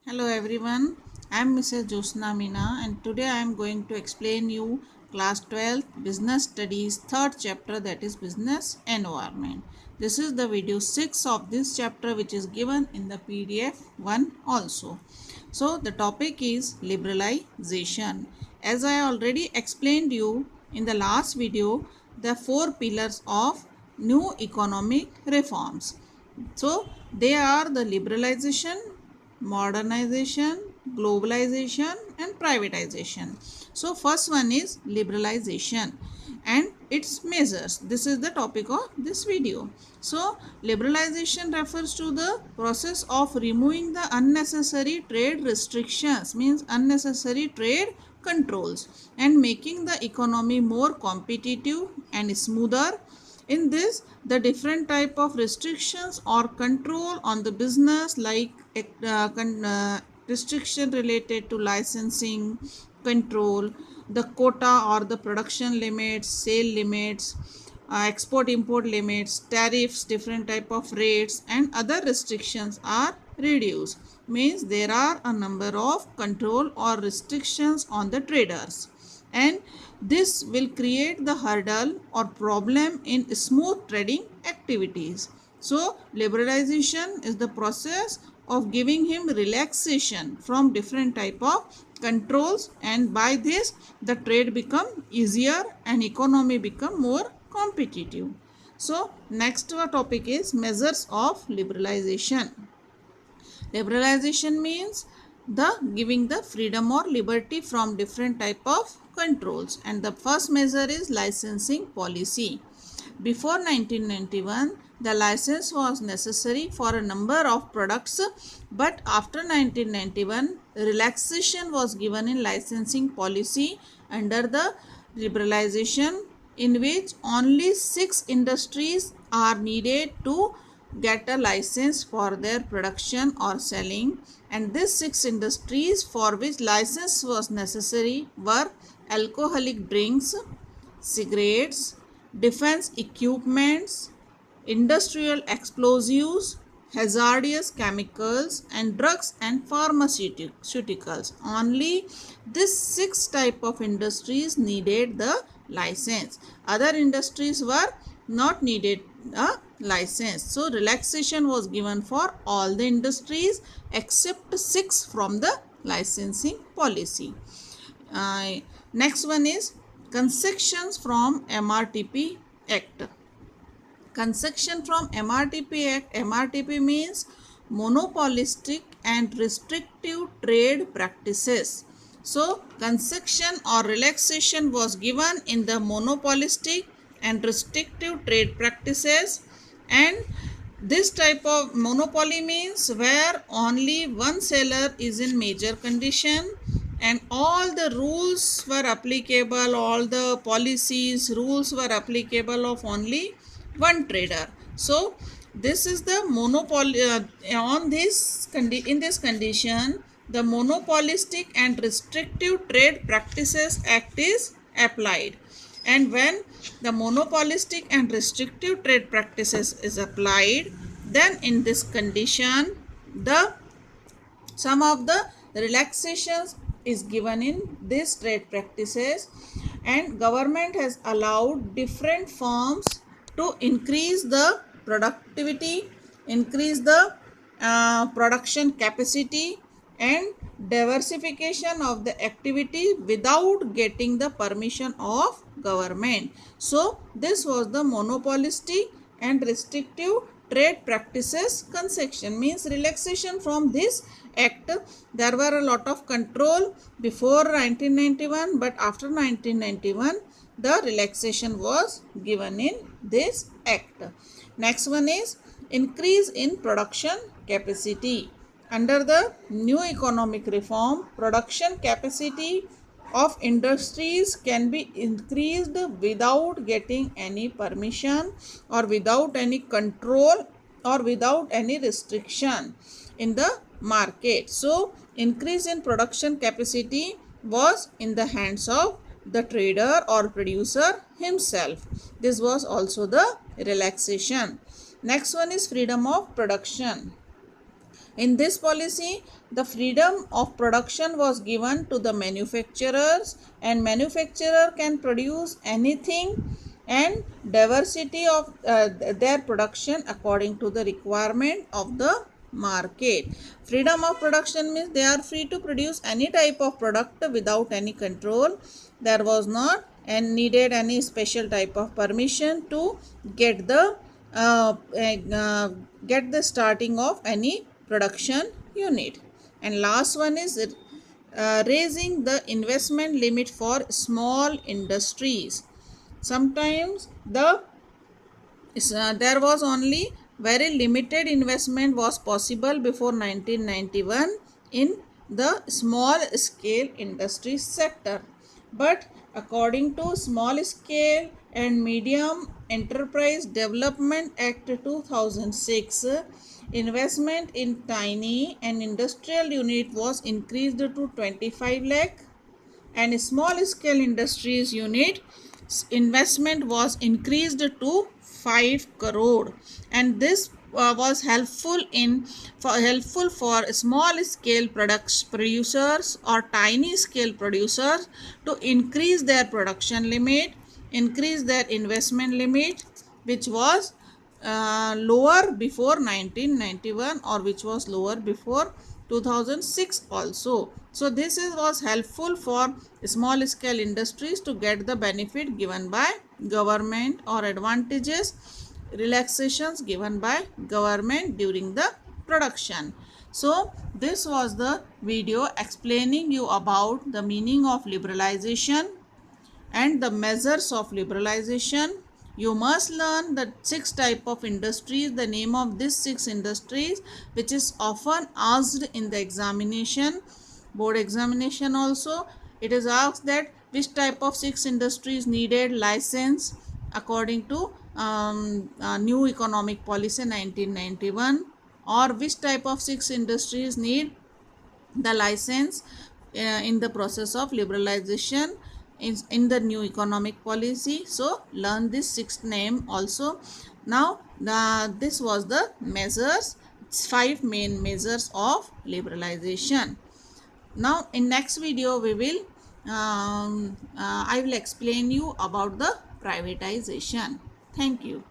Hello everyone, I am Mrs. Jyotsna Meena and today I am going to explain you class 12 business studies third chapter, that is business environment. This is the video 6 of this chapter which is given in the PDF 1 also. So the topic is liberalization. As I already explained you in the last video, the four pillars of new economic reforms. So they are the liberalization, modernization, globalization and privatization. So first one is liberalization and its measures. This is the topic of this video. So liberalization refers to the process of removing the unnecessary trade restrictions, means unnecessary trade controls, and making the economy more competitive and smoother. In this, the different type of restrictions or control on the business, like restriction related to licensing control, the quota or the production limits, sale limits, export import limits, tariffs, different type of rates and other restrictions are reduced. Means there are a number of control or restrictions on the traders, and this will create the hurdle or problem in smooth trading activities. So liberalization is the process of giving him relaxation from different type of controls, and by this the trade become easier and economy become more competitive. So next topic is measures of liberalization. Liberalization means the giving the freedom or liberty from different type of controls, and the first measure is licensing policy. Before 1991, the license was necessary for a number of products, but after 1991, relaxation was given in licensing policy under the liberalization, in which only 6 industries are needed to get a license for their production or selling, and these 6 industries for which license was necessary were alcoholic drinks, cigarettes, defense equipments, industrial explosives, hazardous chemicals and drugs and pharmaceuticals. Only this 6 type of industries needed the license. Other industries were not needed a license. So relaxation was given for all the industries except 6 from the licensing policy. Uh, Next one is concessions from MRTP Act. Concession from MRTP Act. MRTP means monopolistic and restrictive trade practices. So concession or relaxation was given in the monopolistic and restrictive trade practices, and this type of monopoly means where only one seller is in major condition and all the rules were applicable, all the policies, rules were applicable of only one trader. So this is the monopoly on this in this condition the monopolistic and restrictive trade practices act is applied, and when the monopolistic and restrictive trade practices is applied, then in this condition the some of the relaxations is given in these trade practices, and government has allowed different firms to increase the productivity, increase the production capacity and diversification of the activity without getting the permission of government. So this was the monopolistic and restrictive trade practices concession, means relaxation from this act. There were a lot of control before 1991, but after 1991 the relaxation was given in this act. Next one is increase in production capacity. Under the new economic reform, production capacity of industries can be increased without getting any permission or without any control or without any restriction in the market. So increase in production capacity was in the hands of the trader or producer himself. This was also the relaxation. Next one is freedom of production. In this policy, the freedom of production was given to the manufacturers, and manufacturer can produce anything and diversity of their production according to the requirement of the market. Freedom of production means they are free to produce any type of product without any control. There was not and needed any special type of permission to get the uh, uh, get the starting of any production unit. And last one is raising the investment limit for small industries. Sometimes there was only very limited investment was possible before 1991 in the small scale industry sector, but according to small scale and medium enterprise development act 2006, investment in tiny and industrial unit was increased to 25 lakh, and small scale industries unit investment was increased to 5 crore, and this was helpful for small scale producers or tiny scale producers to increase their production limit, increase their investment limit, which was lower before 1991 or which was lower before 2006 also. So this was helpful for small scale industries to get the benefit given by government or advantages, relaxations given by government during the production. So this was the video explaining you about the meaning of liberalization and the measures of liberalization. You must learn the 6 type of industries, the name of these 6 industries, which is often asked in the examination, board examination also. It is asked that which type of 6 industries needed license according to new economic policy 1991, or which type of 6 industries need the license in the process of liberalization in the new economic policy. So learn this sixth name also. Now this was the measures, 5 main measures of liberalization. Now in next video we will I will explain you about the privatization. Thank you.